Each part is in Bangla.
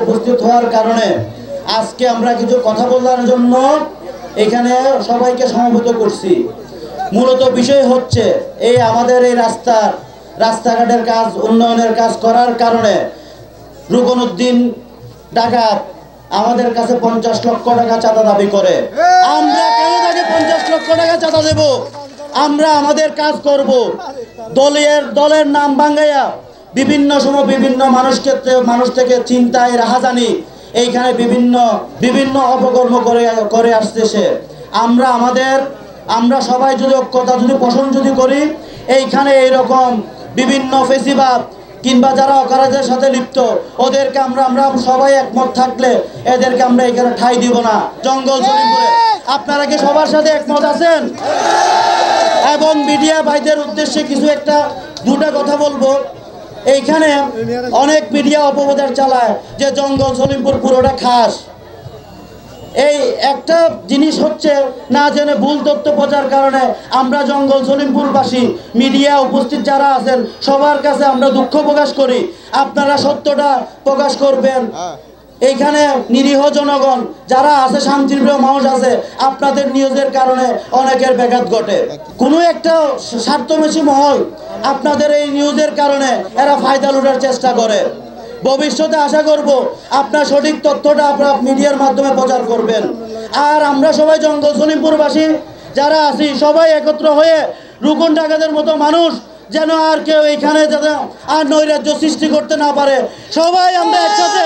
উপস্থিত হওয়ার কারণে আজকে আমরা কিছু কথা বলার জন্য এখানে সবাইকে সমবেত করছি। মূলত বিষয় হচ্ছে এই আমাদের এই রাস্তাঘাটের কাজ, উন্নয়নের কাজ করার কারণে রুকনউদ্দিন ডাকাত আমাদের কাছে 50 লক্ষ টাকা চাঁদা দাবি করে। আমরা কেন তাকে 50 লক্ষ টাকা চাঁদা দেব? আমরা আমাদের কাজ করব। দলের নাম ভাঙাইয়া বিভিন্ন সময় বিভিন্ন মানুষ থেকে চিন্তায় রাহাজানি এইখানে বিভিন্ন অপকর্ম করে আসতেছে। আমরা সবাই যদি ঐক্যতা পোষণ করি, এইখানে এইরকম বিভিন্ন ফেসিবাদ কিংবা যারা অকারেজের সাথে লিপ্ত ওদেরকে আমরা সবাই একমত থাকলে এদেরকে আমরা এখানে ঠাঁই দিব না জঙ্গল সলিমপুরে। আপনারা কি সবার সাথে একমত আছেন? এবং মিডিয়া ভাইদের উদ্দেশ্যে কিছু দুটা কথা বলবো। এইখানে অনেক মিডিয়া অপপ্রচার চালায় যে জঙ্গল সলিমপুর পুরোটা খাস। এই একটা জিনিস হচ্ছে না জেনে ভুল তথ্য প্রচার কারণে আমরা জঙ্গল সলিমপুরবাসী মিডিয়া উপস্থিত যারা আছেন সবার কাছে আমরা দুঃখ প্রকাশ করি। আপনারা সত্যটা প্রকাশ করবেন। এইখানে নিরীহ জনগণ যারা আছে, শান্তিপ্রিয় মানুষ আছে, আপনাদের নিউজের কারণে অনেকের ব্যাঘাত ঘটে। কোনো একটা স্বার্থবেশী মহল আপনাদের এই নিউজের কারণে এরা ফায়দা লুটার চেষ্টা করে। ভবিষ্যতে আশা করব আপনার সঠিক তথ্যটা আপনার মিডিয়ার মাধ্যমে প্রচার করবেন। আর আমরা সবাই জঙ্গল সলিমপুরবাসী যারা আছি সবাই একত্র হয়ে রুকন ডাকাতের মতো মানুষ যেন আর কেউ এইখানে যাতে আর নৈরাজ্য সৃষ্টি করতে না পারে, সবাই আমরা একসাথে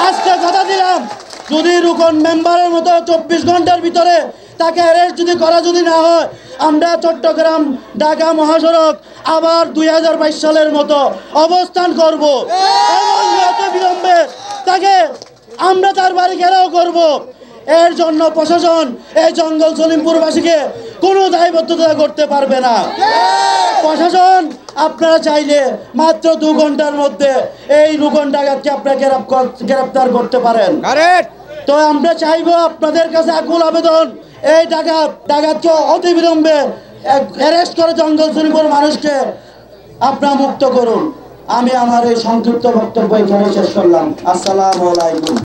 আজকে কথা দিলাম যদি রুকন মেম্বারের মতো 24 ঘন্টার ভিতরে তাকে অ্যারেস্ট করা না হয়, আমরা চট্টগ্রাম ঢাকা মহাসড়ক আবার 2022 সালের মতো অবস্থান করব এবং বিলম্বে তাকে আমরা তার বাড়ি ঘেরাও করব। এর জন্য প্রশাসন এই জঙ্গল সলিমপুরবাসীকে কোনো দায়বদ্ধতা করতে পারবে না। প্রশাসন আপনারা চাইলে মাত্র 2 ঘন্টার মধ্যে এই রুকন ডাকাতকে আপনারা গ্রেফতার করতে পারেন। তো আমরা চাইবো আপনাদের কাছে আকুল আবেদন, এই ডাকাতকে অতি বিলম্বে অ্যারেস্ট করে জঙ্গল সলিমপুর মানুষকে আপনারা মুক্ত করুন। আমি আমার এই সংক্ষিপ্ত বক্তব্য এখানে শেষ করলাম। আসসালামু আলাইকুম।